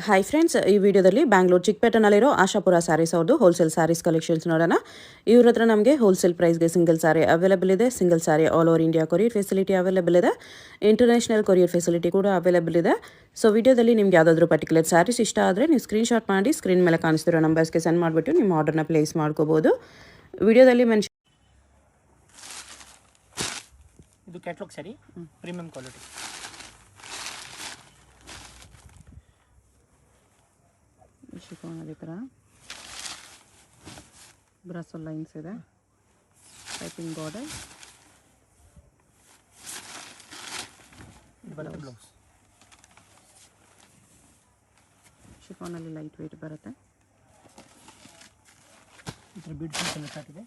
Hi friends, ಈ ವಿಡಿಯೋದಲ್ಲಿ ಬ್ಯಾಂಗ್ಳೂರು ಚಿಕ್ಕಪೇಟೆನಲ್ಲಿರೋ ಆಶಾಪುರ ಸ್ಯಾರೀಸ್ ಅವ್ರದ್ದು ಹೋಲ್ಸೇಲ್ ಸ್ಯಾರೀಸ್ ಕಲೆಕ್ಷನ್ಸ್ ನೋಡೋಣ. ಇವ್ರ ಹತ್ರ ನಮಗೆ ಹೋಲ್ಸೇಲ್ ಪ್ರೈಸ್ಗೆ ಸಿಂಗಲ್ ಸ್ಯಾರಿ ಅವೈಲೇಬಲ್ ಇದೆ. Single sari all over India courier facility available ಇದೆ. ಇಂಟರ್ನ್ಯಾಷನಲ್ ಕೊರಿಯರ್ ಫೆಸಿಲಿಟಿ ಕೂಡ ಅವೈಲೇಬಲ್ ಇದೆ. ಸೊ ವಿಡಿಯೋದಲ್ಲಿ ನಿಮ್ಗೆ ಯಾವುದಾದ್ರೂ ಪರ್ಟಿಕ್ಯುಲರ್ ಸ್ಯಾರೀಸ್ ಇಷ್ಟ ಆದರೆ ನೀವು ಸ್ಕ್ರೀನ್ಶಾಟ್ ಮಾಡಿ ಸ್ಕ್ರೀನ್ ಮೇಲೆ ಕಾಣಿಸ್ತಿರೋ ನಂಬರ್ಸ್ಗೆ ಸೆಂಡ್ ಮಾಡಿಬಿಟ್ಟು ನಿಮ್ಮ ಆರ್ಡರ್ನ ಪ್ಲೇಸ್ ಮಾಡ್ಕೋಬೋದು. ವಿಡಿಯೋದಲ್ಲಿ ಮೆನ್ಷನ್ ಇದು catalogue sari, premium quality. Chiffon ಅದೇ ಥರ ಬ್ರಾಸೋ ಲೈನ್ಸ್ ಇದೆ, ಪೈಪಿಂಗ್ ಬಾರ್ಡರ್, ಬ್ಲೌಸ್. ಶಿಫಾನಲ್ಲಿ ಲೈಟ್ ವೆಯ್ಟ್ ಬರುತ್ತೆ. ಇದರ ಬ್ಯೂಟಿಫುಲ್ ಕಲರ್ ಚಾರ್ಟ್ ಇದೆ.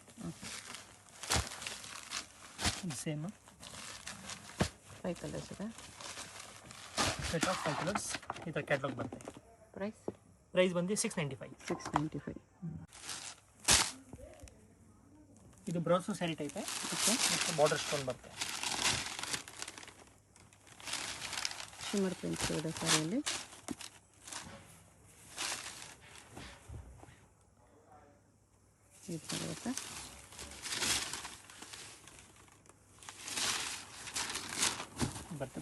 ಸೇಮ್ 5 ಕಲರ್ಸ್ ಇದೆ. Set of 5 colours. ಈ ಥರ ಕ್ಯಾಟ್ಲಾಗ್ ಬರುತ್ತೆ. ಪ್ರೈಸ್ ಬಂದು 695. ಇದು brasso sari type. Okay, border stone ಬರುತ್ತೆ. ಶಿಮ್ಮರ್ ಪ್ರಿಂಟ್ಸ್ ಇದೆ ಸ್ಯಾರಿಯಲ್ಲಿ. ಇದು ಬರುತ್ತೆ.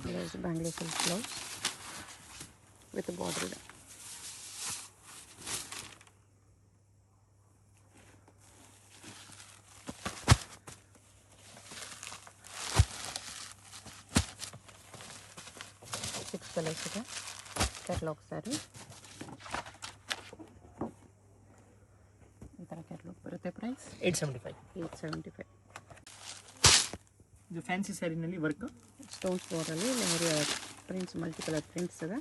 Blouse Bangalore silk blouse with border ಇದೆ. ಕಲರ್ಸ್ ಇದೆ. ಕ್ಯಾಟ್ಲಾಗ್ ಸ್ಯಾರಿ ಈ ಥರ ಕ್ಯಾಟ್ಲಾಗ್ ಬರುತ್ತೆ. ಪ್ರೈಸ್ 875. ಇದು ಫ್ಯಾನ್ಸಿ ಸ್ಯಾರಿನಲ್ಲಿ ವರ್ಕ್ ಸ್ಟೋನ್ಸ್ ಬಾರ್ಡರಲ್ಲಿ leheriya prints, multi colour prints ಇದೆ.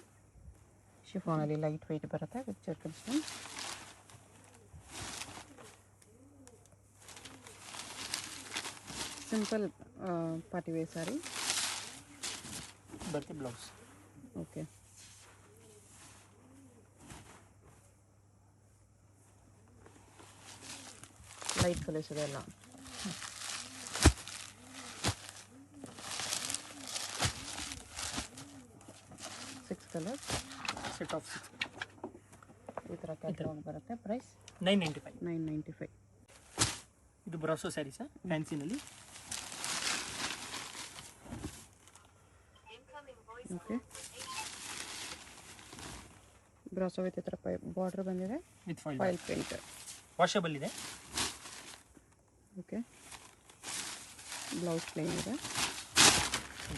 ಶಿಫಾನಲ್ಲಿ ಲೈಟ್ ವೆಯ್ಟ್ ಬರುತ್ತೆ with zircon stone. Simple party wear sari ಬರುತ್ತೆ. Blouse okay. ಲೈಟ್ ಕಲರ್ಸ್ ಇದೆ ಎಲ್ಲ. Six colours. Set of 6. ಈ ಥರ ಕ್ಯಾಟ್ಲಾಗ್ ಬರುತ್ತೆ. ಪ್ರೈಸ್ 995. ಇದು ಬ್ರಾಸೋ ಸ್ಯಾರಿ ಸರ್, ಫ್ಯಾನ್ಸಿನಲ್ಲಿ. ಓಕೆ, ಬ್ರಾಸೋ ವಿತ್ ಈ ಥರ ಬಾರ್ಡರ್ ಬಂದಿದೆ ವಿತ್ ಫಾಯಿಲ್ ಪ್ರಿಂಟ್. ವಾಷಬಲ್ ಇದೆ. ಓಕೆ, ಬ್ಲೌಸ್ ಪ್ಲೇನ್ ಇದೆ.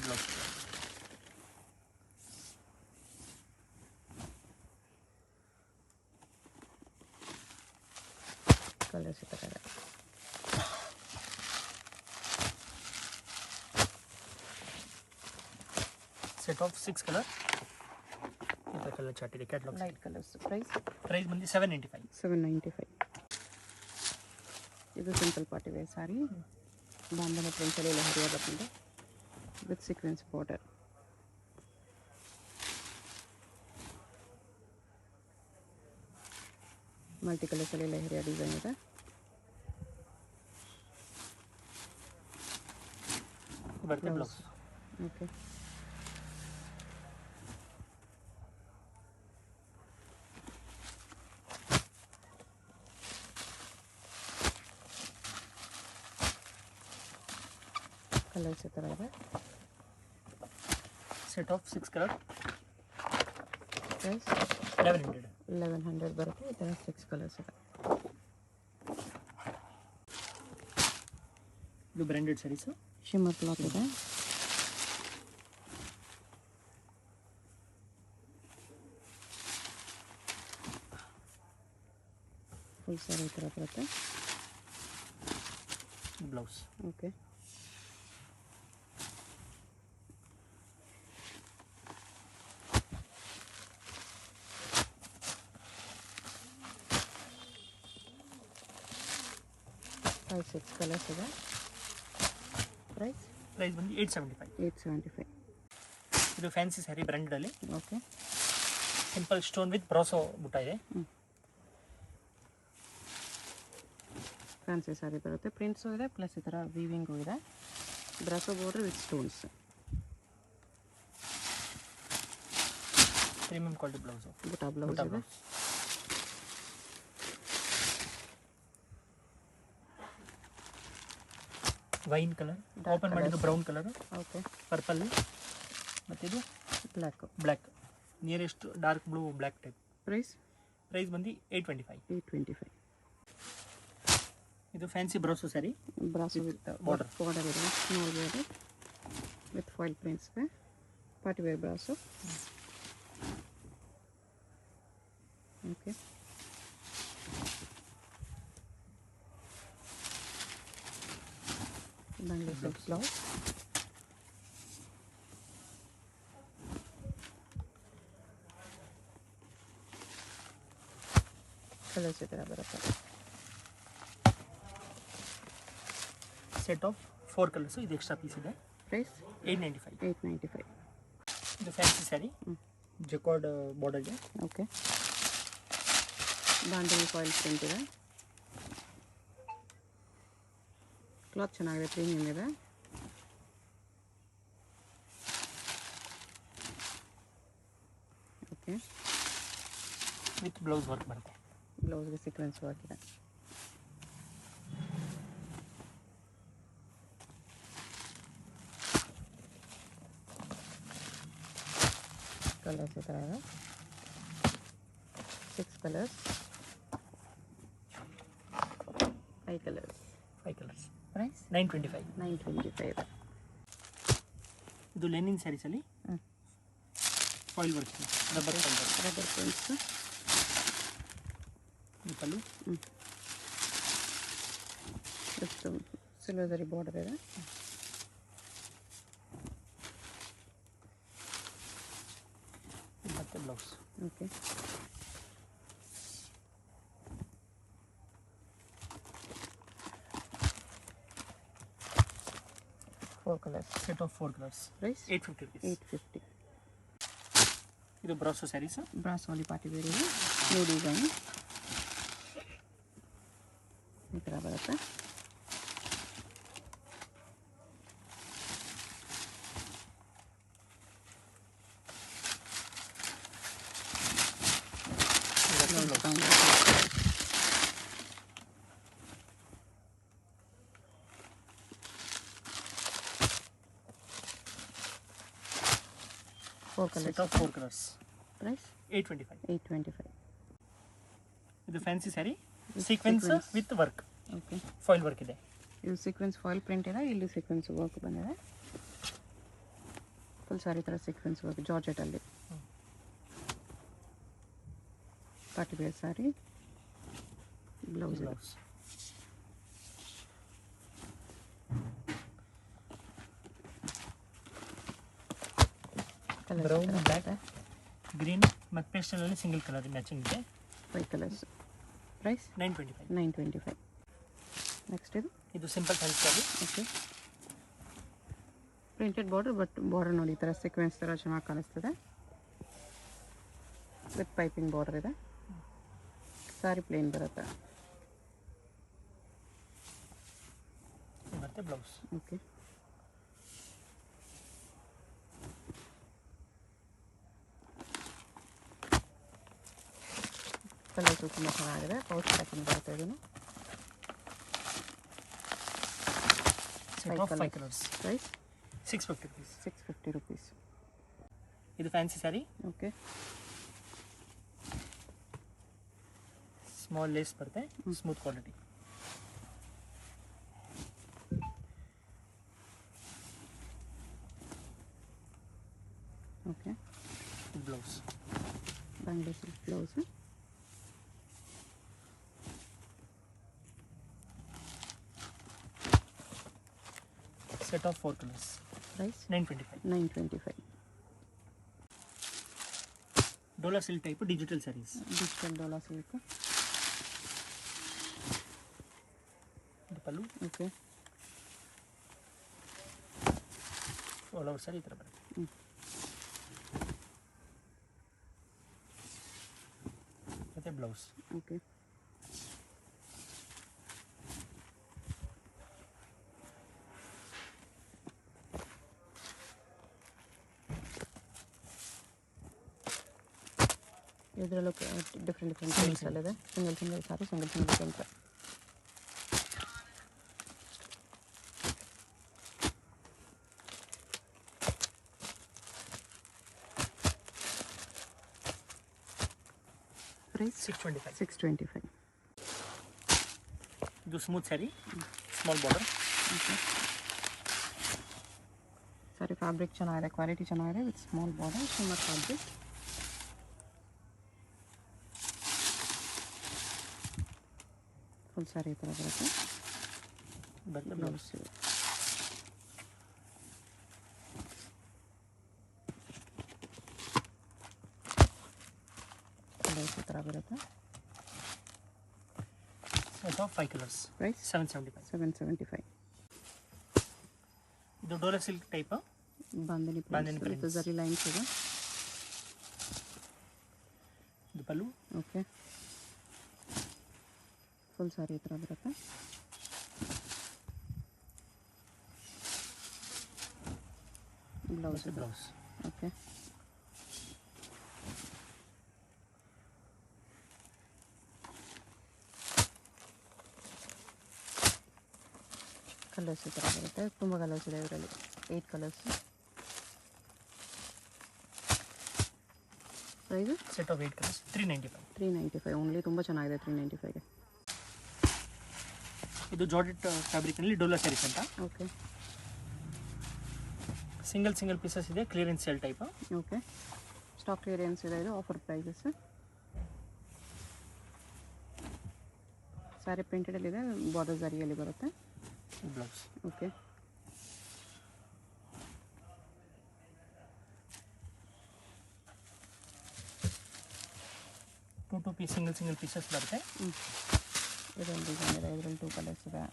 ಬ್ಲೌಸ್ ಕಲರ್ಸ್ ಈ ಥರ ಇದೆ. Set of 6 colour. ಈ ಥರ ಕಲರ್ ಚಾರ್ಟ್ ಇದೆ. Catalogue light colours. ಪ್ರೈಸ್ ಬಂದು 795. ಇದು ಸಿಂಪಲ್ ಪಾರ್ಟಿ ವೇರ್ ಸ್ಯಾರಿ. ಬಾಂಧವ ಪ್ರಿಂಟ್ಸಲ್ಲಿ ಲೆಹರಿಯಾ ಬರ್ತದೆ ವಿತ್ ಸೀಕ್ವೆನ್ಸ್ ಬಾರ್ಡರ್. ಮಲ್ಟಿ ಕಲರ್ಸಲ್ಲಿ ಲೆಹರಿಯಾ ಡಿಸೈನ್ ಇದೆ. ಬರುತ್ತೆ ಬ್ಲೌಸ್. ಓಕೆ, ಕಲರ್ಸ್ ಈ ಥರ ಇದೆ. Set of 6 colour. ಪ್ರೈಸ್ 1100 ಬರುತ್ತೆ. ಈ ಥರ 6 ಕಲರ್ಸ್ ಇದೆ. ಇದು ಬ್ರ್ಯಾಂಡೆಡ್ ಸ್ಯಾರೀಸು. ಶಿಮ್ಮರ್ ಕ್ಲಾತ್ ಇದೆ. ಫುಲ್ ಸ್ಯಾರಿ ಈ ಥರ ಬರುತ್ತೆ. ಬ್ಲೌಸ್ ಓಕೆ, ಫೈವ್ 6 ಕಲರ್ಸ್ ಇದೆ. ಪ್ರೈಸ್ ಬಂದು 875. ಇದು ಫ್ಯಾನ್ಸಿ ಸ್ಯಾರಿ ಬ್ರ್ಯಾಂಡಲ್ಲಿ. Okay, simple stone with brasso butta ಇದೆ. ಫ್ಯಾನ್ಸಿ ಸ್ಯಾರಿ ಬರುತ್ತೆ. ಪ್ರಿಂಟ್ಸು ಇದೆ ಪ್ಲಸ್ ಈ ಥರ ವೀವಿಂಗು ಇದೆ. Brasso border with stones. Premium quality blouse. Buta blouse ಇದೆ. ವೈನ್ ಕಲರ್, ಓಪನ್ ಮಾಡಿದ್ದು ಬ್ರೌನ್ ಕಲರ್, ಓಕೆ, ಪರ್ಪಲ್, ಮತ್ತು ಇದು black, nearest dark blue black type. Price ಬಂದು 825. ಇದು fancy brasso sari, brasso with border ಇದೆ, small border with foil prints ಇದೆ, party wear brasso. Okay, Bangalore silk blouse. Colours ಈ ಥರ ಬರುತ್ತೆ. Set of 4 colours. ಇದು ಎಕ್ಸ್ಟ್ರಾ ಪೀಸ್ ಇದೆ. ಪ್ರೈಸ್ 895. 895. ಇದು ಫ್ಯಾನ್ಸಿ ಸ್ಯಾರಿ, ಜಕಾರ್ಡ್ ಬಾರ್ಡರ್ಗೆ. ಓಕೆ, ಬಾಂಧನಿ ಫಾಯಿಲ್ ಪ್ರಿಂಟ್ ಇದೆ. ಕ್ಲಾತ್ ಚೆನ್ನಾಗಿದೆ, ಪ್ರೀಮಿಯಮ್ ಇದೆ. ಓಕೆ, ವಿತ್ ಬ್ಲೌಸ್ ವರ್ಕ್ ಬರುತ್ತೆ. ಬ್ಲೌಸ್ಗೆ ಸೀಕ್ವೆನ್ಸ್ ವರ್ಕ್ ಇದೆ. ಕಲರ್ಸ್ ಈ ಥರ ಇದೆ. 6 ಕಲರ್ಸ್, 5 ಕಲರ್ಸ್. ಪ್ರೈಸ್ 925. 925. ಇದು ಲೆನಿನ್ ಸ್ಯಾರೀಸಲ್ಲಿ ಫಾಯಿಲ್ ವರ್ಕ್ ಇದೆ, ರಬ್ಬರ್ ಪ್ರಿಂಟ್ಸ್. ಇದು ಪಲ್ಲು, ಎಷ್ಟು ಸಿಲ್ವರ್ ಜರಿ ಬಾರ್ಡರ್ ಇದೆ. ಮತ್ತು blouse. Okay, four colours. Set of 4 colours. Price 850 rupees. 850. ಇದು ಬ್ರಾಸೋ ಸ್ಯಾರೀಸ್, ಬ್ರಾಸೋಲಿ ಪಾರ್ಟಿ ವೇರ್ ಇದೆ. ನ್ಯೂ ಡಿಸೈನ್ ಈ ಥರ ಬರುತ್ತೆ. Set of 4 colours. ಪ್ರೈಸ್ 825. 825. ಇದು fancy saree, sequins with work, okay, foil work ಇದೆ. ಇದು ಸೀಕ್ವೆನ್ಸ್ ಫಾಯಿಲ್ ಪ್ರಿಂಟ್ ಇದೆ. ಇಲ್ಲಿ ಸೀಕ್ವೆನ್ಸ್ ವರ್ಕ್ ಬಂದಿದೆ. ಫುಲ್ ಸಾರಿ ಥರ ಸೀಕ್ವೆನ್ಸ್ ವರ್ಕ್ ಜಾರ್ಜೆಟಲ್ಲಿ. ಪಾರ್ಟಿ ವೇರ್ ಸಾರಿ, ಬ್ಲೌಸ್ ಇದೆ. ಬ್ರೌನ್, ಬ್ಲ್ಯಾಕ್, ಗ್ರೀನ್ ಮತ್ತು ಪೇಸ್ಟಲಲ್ಲಿ ಸಿಂಗಲ್ ಕಲರ್ ಮ್ಯಾಚಿಂಗ್ ಇದೆ. 5 ಕಲರ್ಸ್. ಪ್ರೈಸ್ 925. 925. ನೆಕ್ಸ್ಟ್ ಇದು simple fancy sari. Okay, printed border, but border ನೋಡಿ ಈ ಥರ ಸೀಕ್ವೆನ್ಸ್ ಥರ ಚೆನ್ನಾಗಿ ಕಾಣಿಸ್ತದೆ. ವಿತ್ ಪೈಪಿಂಗ್ ಬಾರ್ಡರ್ ಇದೆ. ಸಾರಿ ಪ್ಲೇನ್ ಬರುತ್ತೆ. ಮತ್ತು ಬ್ಲೌಸ್. ಓಕೆ, ಕಲರ್ಸು ತುಂಬ ಚೆನ್ನಾಗಿದೆ. ಪೌಚ್ ಪ್ಯಾಕಿಂಗ್ ಬರುತ್ತೆ. ಇದನ್ನು set of 5 colours. Price 650 rupees. 650 rupees. ಇದು fancy sari, okay, small lace ಬರುತ್ತೆ, smooth quality. Okay, blouse. Bangalore silk blouse. Set of 4 colours. Price 925. 925. Dola silk type digital saris. Digital dola silk. ಇದು pallu, okay, all over sari ಈ ಥರ ಬರುತ್ತೆ. ಮತ್ತು blouse. Okay, ಇದರಲ್ಲೂ different ಪ್ರಿಂಟ್ಸಲ್ಲಿದೆ. Single sari, single print. Price 625. 625. ಇದು ಸ್ಮೂತ್ ಸ್ಯಾರಿ, ಸ್ಮಾಲ್ ಬಾರ್ಡರ್. ಸಾರಿ fabric ಚೆನ್ನಾಗಿದೆ, ಕ್ವಾಲಿಟಿ ಚೆನ್ನಾಗಿದೆ. With small border, shimmer fabric. Full sari ಈ ಥರ ಬರುತ್ತೆ. ಬ್ಲೌಸ್ ಈ ಥರ ಬರುತ್ತೆ. Set of 5 colours. ಪ್ರೈಸ್ 775. 775. ಇದು Dhola silk type, bandhani bandhani prints prints. ಜರಿ ಲೈನ್ಸ್ ಇದೆ. ಇದು ಪಲ್ಲು. ಓಕೆ, ಫುಲ್ ಸ್ಯಾರಿ ಈ ಥರ ಬರುತ್ತೆ. Blouse blouse okay. ಕಲರ್ಸ್ ಈ ಥರ ಬರುತ್ತೆ. ತುಂಬ ಕಲರ್ಸ್ ಇದೆ ಇದರಲ್ಲಿ, 8 colours. Price set of 8 colours 395. 395 only. ತುಂಬ ಚೆನ್ನಾಗಿದೆ 395ಗೆ. ಇದು ಜಾರ್ಜೆಟ್ ಫ್ಯಾಬ್ರಿಕ್ನಲ್ಲಿ ಡೋಲಾ ಸ್ಯಾರೀಸ್ ಅಂತ. ಓಕೆ ಸಿಂಗಲ್ ಪೀಸಸ್ ಇದೆ, clearance sale type. Okay, stock clearance ಇದೆ. ಇದು ಆಫರ್ ಪ್ರೈಸಸ್. ಸ್ಯಾರಿ ಪ್ರಿಂಟೆಡಲ್ಲಿದೆ, ಬಾರ್ಡರ್ ಜರಿಯಲ್ಲಿ ಬರುತ್ತೆ. Blouse okay, two piece single pieces ಬರುತ್ತೆ. ಇದೊಂದು ಡಿಸೈನ್ ಇದೆ, ಇದರಲ್ಲಿ 2 ಕಲರ್ಸ್ ಇದೆ.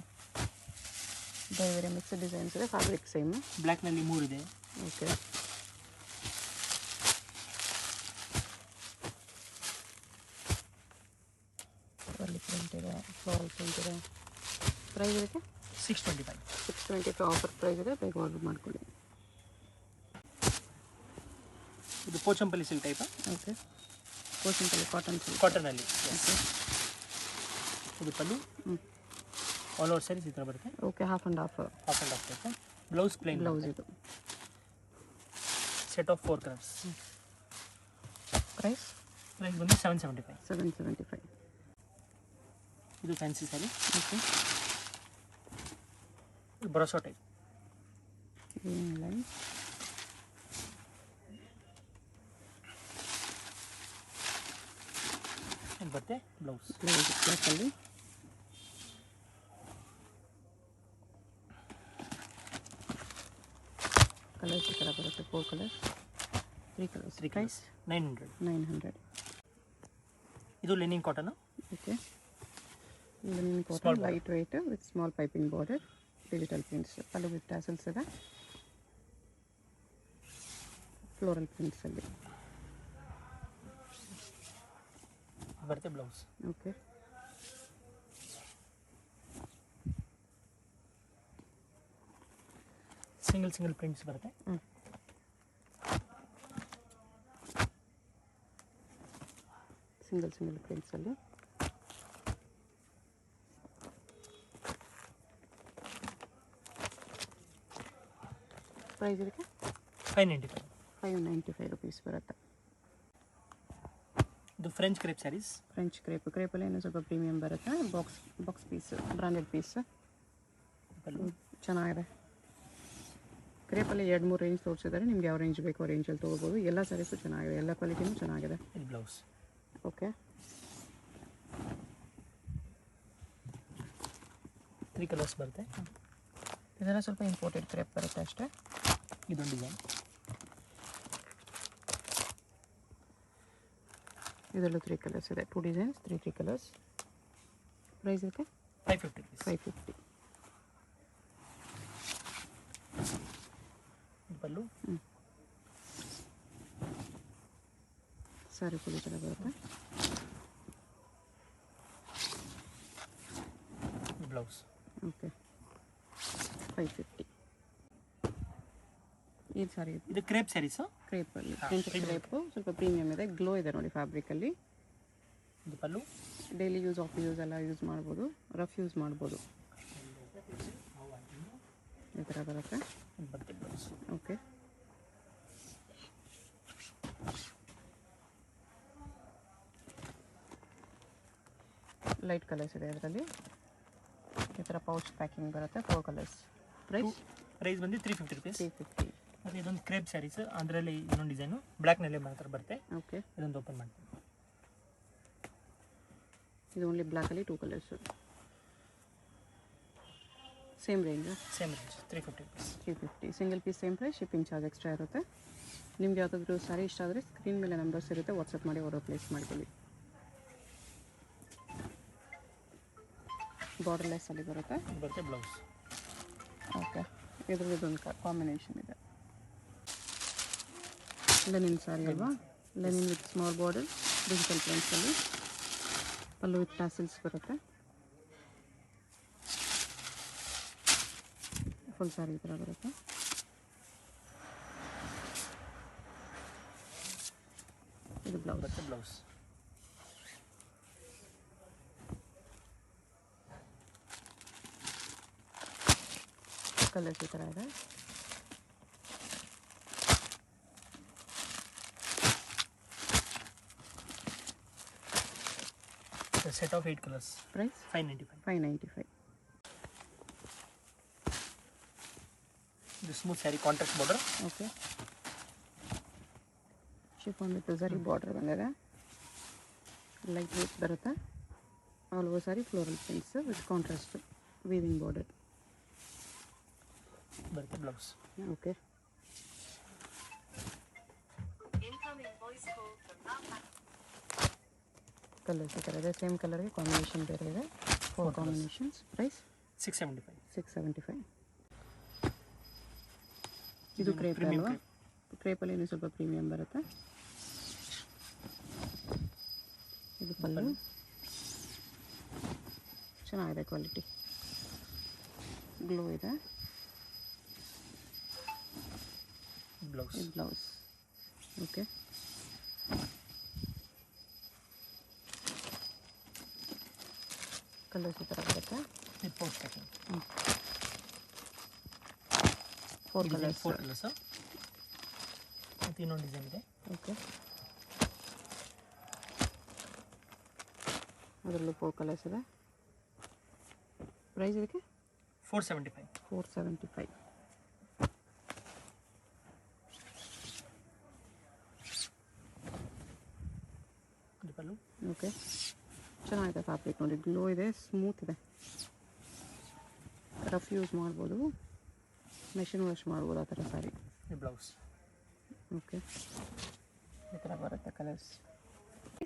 ಬೇರೆ ಬೇರೆ ಮಿಕ್ಸ್ಡ್ ಡಿಸೈನ್ಸ್ ಇದೆ. Fabric same. ಬ್ಲ್ಯಾಕ್ನಲ್ಲಿ 3 ಇದೆ. ಓಕೆ, ಇದರಲ್ಲಿ ಪ್ರಿಂಟ್ ಇದೆ, ಫ್ಲೋರಲ್ ಪ್ರಿಂಟ್ ಇದೆ. ಪ್ರೈಸ್ ಇದಕ್ಕೆ 625. 625 ಆಫರ್ ಪ್ರೈಸ್ ಇದೆ. ಬೇಗ ಆರ್ಡರ್ ಮಾಡ್ಕೊಳ್ಳಿ. ಇದು ಪೋಚಂಪಲ್ಲಿ ಸಿಲ್ಕ್ ಟೈಪ್. ಓಕೆ, ಕೋಚಿಂಗಲ್ಲಿ ಕಾಟನ್ ಸಿಲ್ಕ್. ಕಾಟನಲ್ಲಿ. ಇದು ಪಲ್ಲು. ಆಲ್ ಓವರ್ ಸ್ಯಾರೀಸ್ ಈ ಥರ ಬರುತ್ತೆ. Okay, half and half type. Blouse plain blouse ಇದು. Set of 4 colours. ಪ್ರೈಸ್ ಬಂದು 775. 775. ಇದು fancy sari. Okay, brasso type. Green line. ಬರುತ್ತೆ ಬ್ಲೌಸ್. ಬ್ಲೌಸ್ ಬ್ಲ್ಯಾಕಲ್ಲಿ. ಕಲರ್ಸ್ ಈ ಥರ ಬರುತ್ತೆ. 4 ಕಲರ್ಸ್, 3 ಕಲರ್ಸ್. 3 ಕಲರ್ಸ್ 900. 900. ಇದು linen cotton. Okay, linen cotton, light weight with small piping border, digital prints. ಪಲ್ಲು ವಿತ್ ಟ್ಯಾಸಲ್ಸ್ ಇದೆ, ಫ್ಲೋರಲ್ ಪ್ರಿಂಟ್ಸಲ್ಲಿ ಬರುತ್ತೆ ಬ್ಲೌಸ್. ಓಕೆ, ಸಿಂಗಲ್ ಪ್ರಿಂಟ್ಸ್ ಬರುತ್ತೆ. ಸಿಂಗಲ್ ಪ್ರಿಂಟ್ಸಲ್ಲಿ. ಪ್ರೈಸ್ ಇದಕ್ಕೆ 595. 595 ರುಪೀಸ್ ಬರುತ್ತೆ. ಇದು ಫ್ರೆಂಚ್ ಕ್ರೇಪ್ ಸ್ಯಾರೀಸ್. ಫ್ರೆಂಚ್ ಕ್ರೇಪಲ್ಲಿ ಏನೋ ಸ್ವಲ್ಪ ಪ್ರೀಮಿಯಮ್ ಬರುತ್ತೆ. Box piece, branded piece. ಚೆನ್ನಾಗಿದೆ. ಕ್ರೇಪಲ್ಲಿ 2-3 ರೇಂಜ್ ತೋರಿಸಿದ್ದಾರೆ. ನಿಮ್ಗೆ ಯಾವ ರೇಂಜ್ ಬೇಕೋ ಆ ರೇಂಜಲ್ಲಿ ತೊಗೋಬೋದು. ಎಲ್ಲ ಸ್ಯಾರೀಸು ಚೆನ್ನಾಗಿದೆ, ಎಲ್ಲ ಕ್ವಾಲಿಟಿನೂ ಚೆನ್ನಾಗಿದೆ. ಇದು ಬ್ಲೌಸ್. ಓಕೆ, 3 ಕಲರ್ಸ್ ಬರುತ್ತೆ. ಇದೆಲ್ಲ ಸ್ವಲ್ಪ ಇಂಪೋರ್ಟೆಡ್ ಕ್ರೇಪ್ ಬರುತ್ತೆ ಅಷ್ಟೇ. ಇದೊಂದು ಡಿಸೈನ್. ಇದರಲ್ಲೂ 3 ಕಲರ್ಸ್ ಇದೆ. 2 ಡಿಸೈನ್ಸ್, 3 ಕಲರ್ಸ್. ಪ್ರೈಸ್ ಇದಕ್ಕೆ 550 rupees. 550. ಪಲ್ಲು. ಸಾರಿ ಫುಲ್ ಈ ಥರ ಬರುತ್ತೆ. ಬ್ಲೌಸ್. ಓಕೆ, 550. ಇದು ಸಾರಿ ಇದು ಇದು ಕ್ರೇಪ್ ಸ್ಯಾರೀಸು. ಕ್ರೇಪಲ್ಲಿ ಕ್ರೇಪು ಸ್ವಲ್ಪ ಪ್ರೀಮಿಯಮ್ ಇದೆ, ಗ್ಲೋ ಇದೆ ನೋಡಿ ಫ್ಯಾಬ್ರಿಕಲ್ಲಿ. ಇದು ಪಲ್ಲು. ಡೈಲಿ ಯೂಸ್ ಆಫ್ ಯೂಸ್ ಎಲ್ಲ ಯೂಸ್ ಮಾಡ್ಬೋದು, ರಫ್ ಯೂಸ್ ಮಾಡ್ಬೋದು. ಈ ಥರ ಬರುತ್ತೆ. ಬರುತ್ತೆ ಬ್ಲೌಸ್. ಓಕೆ, ಲೈಟ್ ಕಲರ್ಸ್ ಇದೆ ಅದರಲ್ಲಿ. ಈ ಥರ ಪೌಚ್ ಪ್ಯಾಕಿಂಗ್ ಬರುತ್ತೆ, 4 ಕಲರ್ಸ್. ಪ್ರೈಸ್ ಬಂದು 350 rupees. 350. ಮತ್ತು ಇದೊಂದು ಕ್ರೇಪ್ ಸ್ಯಾರೀಸ್, ಅದರಲ್ಲಿ ಇನ್ನೊಂದು ಡಿಸೈನು ಬ್ಲ್ಯಾಕ್ನಲ್ಲೇ ಮಾತ್ರ ಬರುತ್ತೆ. ಓಕೆ, ಇದೊಂದು ಓಪನ್ ಮಾಡ್ತೀನಿ. ಇದು ಓನ್ಲಿ ಬ್ಲ್ಯಾಕಲ್ಲಿ 2 colours. Same range, same range 350 rupees. 350. Single piece same price, shipping charge extra ಇರುತ್ತೆ. ನಿಮ್ಗೆ ಯಾವುದಾದ್ರೂ ಸಾರಿ ಇಷ್ಟ ಆದರೆ ಸ್ಕ್ರೀನ್ ಮೇಲೆ ನಂಬರ್ಸ್ ಇರುತ್ತೆ, ವಾಟ್ಸಪ್ ಮಾಡಿ ಆರ್ಡರ್ ಪ್ಲೇಸ್ ಮಾಡ್ಕೊಳ್ಳಿ. ಬಾರ್ಡರ್ಲೆಸ್ಸಲ್ಲಿ ಬರುತ್ತೆ. ಬರುತ್ತೆ ಬ್ಲೌಸ್. ಓಕೆ, ಇದರದ್ದೊಂದು ಕಾಂಬಿನೇಷನ್ ಇದೆ. ಲೆನಿನ್ ಸಾರಿ ಅಲ್ವಾ, linen with small border, digital ಪ್ರಿಂಟ್ಸಲ್ಲಿ. ಪಲ್ಲು ವಿತ್ ಟ್ಯಾಸಲ್ಸ್ ಬರುತ್ತೆ. ಫುಲ್ ಸಾರಿ ಈ ಥರ ಬರುತ್ತೆ. ಇದು ಬ್ಲೌಸ್. ಬರುತ್ತೆ ಬ್ಲೌಸ್. ಕಲರ್ಸ್ ಈ ಥರ ಇದೆ. Set of 8 colours. ಪ್ರೈಸ್ 595. 595. ಇದು smooth sari, contrast border. Okay, chiffon with zari border ಬಂದಿದೆ. ಲೈಟ್ ವೇಟ್ ಬರುತ್ತೆ. All over sorry floral prints with contrast weaving border. ಬರುತ್ತೆ ಬ್ಲೌಸ್. ಓಕೆ, ಕಲರ್ಸ್ ಈ ಥರ ಇದೆ. ಸೇಮ್ ಕಲರ್ಗೆ ಕಾಂಬಿನೇಷನ್ ಬೇರೆ ಇದೆ, 4 ಕಾಂಬಿನೇಷನ್ಸ್. ಪ್ರೈಸ್ 675. 675. ಇದು ಕ್ರೇಪ್ ಅಲ್ವಾ, ಕ್ರೇಪಲ್ಲಿ ಇನ್ನೂ ಸ್ವಲ್ಪ ಪ್ರೀಮಿಯಮ್ ಬರುತ್ತೆ. ಇದು ಪಲ್ಲು ಚೆನ್ನಾಗಿದೆ, ಕ್ವಾಲಿಟಿ ಗ್ಲೋ ಇದೆ. ಬ್ಲೌಸ್. ಇದು ಬ್ಲೌಸ್. ಓಕೆ, ಕಲರ್ಸ್ ಈ ಥರ ಬರುತ್ತೆ. ಇದು ಪೌಚ್ ಪ್ಯಾಕಿಂಗ್. 4 ಕಲರ್ಸ್. 4 ಕಲರ್ಸ್. ಮತ್ತು ಇನ್ನೊಂದು ಡಿಸೈನ್ ಇದೆ. ಓಕೆ, ಅದರಲ್ಲೂ 4 ಕಲರ್ಸ್ ಇದೆ. ಪ್ರೈಸ್ ಇದಕ್ಕೆ 475. 475. ಇದು ಪಲ್ಲು. ಓಕೆ, ಚೆನ್ನಾಗಿದೆ ಫ್ಯಾಬ್ರಿಕ್ ನೋಡಿ, ಗ್ಲೋ ಇದೆ, ಸ್ಮೂತ್ ಇದೆ. ರಫ್ ಯೂಸ್ ಮಾಡ್ಬೋದು, ಮೆಷಿನ್ ವಾಶ್ ಮಾಡ್ಬೋದು ಆ ಥರ ಸಾರಿ. ಇದು ಬ್ಲೌಸ್. ಓಕೆ, ಈ ಥರ ಬರುತ್ತೆ colours.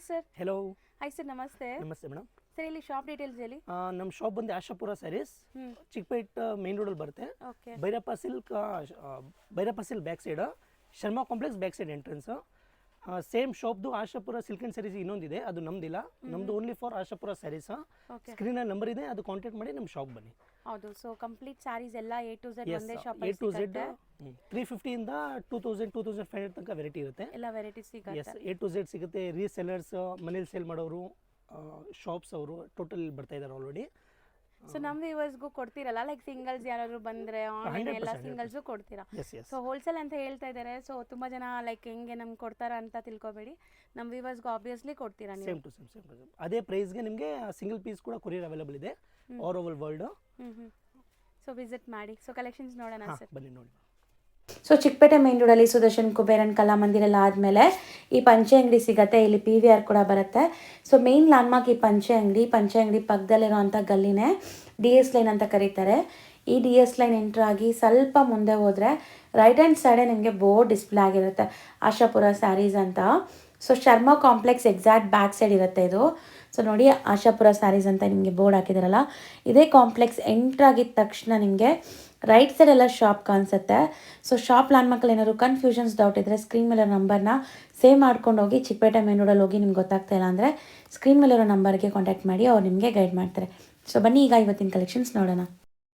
Sir hello. Hi sir, ನಮಸ್ತೆ. ನಮಸ್ತೆ ಮೇಡಮ್. ಸರ್ ಇಲ್ಲಿ ಶಾಪ್ ಡೀಟೇಲ್ಸ್ ಹೇಳಿ. ನಮ್ಮ ಶಾಪ್ ಬಂದು ಆಶಾಪುರ ಸ್ಯಾರೀಸ್, ಚಿಕ್ಕಪೇಟ್ ಮೇನ್ ರೋಡಲ್ಲಿ ಬರುತ್ತೆ. Okay, Bhairappa silk back side, Sharma complex back side entrance. Same ಶಾಪ್ದು ಆಶಾಪುರ ಸಿಲ್ಕ್ ಆ್ಯಂಡ್ ಸ್ಯಾರೀಸ್ ಇನ್ನೊಂದಿದೆ, ಅದು ನಮ್ದಿಲ್ಲ. ನಮ್ದು ಓನ್ಲಿ ಫಾರ್ ಆಶಾಪುರ ಸ್ಯಾರೀಸ್. ಸ್ಕ್ರೀನಲ್ಲಿ ನಂಬರ್ ಇದೆ, ಅದು ಕಾಂಟ್ಯಾಕ್ಟ್ ಮಾಡಿ ನಮ್ಮ ಶಾಪ್ ಬನ್ನಿ. ಹೌದು. ಸೊ ಕಂಪ್ಲೀಟ್ ಸ್ಯಾರೀಸ್ ಎಲ್ಲ A to Z ಒಂದೇ ಶಾಪ್ A to Z 350 ಇಂದ 2000 2500 ತನಕ ವೆರೈಟಿ ಇರುತ್ತೆ. ಎಲ್ಲ ವೆರೈಟೀಸ್ ಸಿಗುತ್ತೆ. ಎಸ್, A to Z ಸಿಗುತ್ತೆ. ರೀಸೆಲ್ಲರ್ಸ್, ಮನೇಲಿ ಸೇಲ್ ಮಾಡೋರು, ಶಾಪ್ಸ್ ಅವರು ಟೋಟಲ್ ಬರ್ತಾ ಇದ್ದಾರೆ ಆಲ್ರೆಡಿ. ಸೊ ನಮ್ಮ ವ್ಯೂವರ್ಸ್ಗೂ ಕೊಡ್ತೀರಲ್ಲ, ಲೈಕ್ ಸಿಂಗಲ್ಸ್ ಯಾರಾದ್ರು ಬಂದ್ರೆ ಆನ್ಲೈನ್ ಎಲ್ಲ 100% ಸಿಂಗಲ್ಸು ಕೊಡ್ತೀರಾ? S S. ಸೊ ಹೋಲ್ಸೇಲ್ ಅಂತ ಹೇಳ್ತಾ ಇದ್ದಾರೆ. ಸೊ ತುಂಬಾ ಜನ ಲೈಕ್ ಹೆಂಗೆ ನಮ್ಗೆ ಕೊಡ್ತಾರ ಅಂತ ತಿಳ್ಕೊಬೇಡಿ, ನಮ್ಮ ವ್ಯೂವರ್ಸ್ಗೂ ಆಬ್ವಿಯಸ್ಲಿ ಕೊಡ್ತೀರಾ ನೀವು. ಸೇಮ್ ಟು ಸೇಮ್ ಅದೇ ಪ್ರೈಸ್ಗೆ ನಿಮಗೆ ಸಿಂಗಲ್ ಪೀಸ್ ಕೂಡ ಕೊರಿಯರ್ ಅವೈಲೇಬಲ್ ಇದೆ all over world. So visit ಮಾಡಿ. ಸೊ ಕಲೆಕ್ಷನ್ಸ್ ನೋಡೋಣ ಸರ್, ಬನ್ನಿ ನೋಡಿ. ಸೊ ಚಿಕ್ಕಪೇಟೆ ಮೇನ್ ರೋಡಲ್ಲಿ ಸುದರ್ಶನ್ ಕುಬೇರನ್ ಕಲಾಮಂದಿರ ಎಲ್ಲ ಆದಮೇಲೆ ಈ ಪಂಚೆ ಅಂಗಡಿ ಸಿಗುತ್ತೆ. ಇಲ್ಲಿ PVR ಕೂಡ ಬರುತ್ತೆ. ಸೊ ಮೇನ್ ಲ್ಯಾಂಡ್ಮಾರ್ಕ್ ಈ ಪಂಚೆ ಅಂಗಡಿ ಪಕ್ಕದಲ್ಲಿರೋಂಥ ಗಲ್ಲಿನೇ DS ಲೈನ್ ಅಂತ ಕರೀತಾರೆ. ಈ DS ಲೈನ್ ಎಂಟ್ರ್ ಆಗಿ ಸ್ವಲ್ಪ ಮುಂದೆ ಹೋದರೆ ರೈಟ್ ಹ್ಯಾಂಡ್ ಸೈಡೇ ನಿಮಗೆ ಬೋರ್ಡ್ ಡಿಸ್ಪ್ಲೇ ಆಗಿರುತ್ತೆ, ಆಶಾಪುರ ಸ್ಯಾರೀಸ್ ಅಂತ. So Sharma complex exact back side ಇರುತ್ತೆ ಇದು. ಸೊ ನೋಡಿ, ಆಶಾಪುರ ಸ್ಯಾರೀಸ್ ಅಂತ ನಿಮಗೆ ಬೋರ್ಡ್ ಹಾಕಿದಾರಲ್ಲ, ಇದೇ ಕಾಂಪ್ಲೆಕ್ಸ್ ಎಂಟ್ರ್ ಆಗಿದ ತಕ್ಷಣ ನಿಮಗೆ ರೈಟ್ ಸೈಡ್ ಎಲ್ಲ ಶಾಪ್ ಕಾಣಿಸುತ್ತೆ. ಸೊ ಶಾಪ್ ಲ್ಯಾಂಡ್ಮಾರ್ಕಲ್ಲಿ ಏನಾದ್ರು ಕನ್ಫ್ಯೂಷನ್ಸ್ ಡೌಟ್ ಇದ್ದರೆ ಸ್ಕ್ರೀನ್ ಮೇಲೆ ನಂಬರ್ನ ಸೇವ್ ಮಾಡ್ಕೊಂಡು ಹೋಗಿ. ಚಿಕ್ಕಪೇಟೆ ಮೇನ್ ರೋಡಲ್ಲಿ ಹೋಗಿ ನಿಮ್ಗೆ ಗೊತ್ತಾಗ್ತಾ ಇಲ್ಲ ಅಂದರೆ ಸ್ಕ್ರೀನ್ ಮೇಲಿರೋ ನಂಬರ್ಗೆ ಕಾಂಟ್ಯಾಕ್ಟ್ ಮಾಡಿ, ಅವ್ರು ನಿಮಗೆ ಗೈಡ್ ಮಾಡ್ತಾರೆ. ಸೊ ಬನ್ನಿ ಈಗ ಇವತ್ತಿನ ಕಲೆಕ್ಷನ್ಸ್ ನೋಡೋಣ.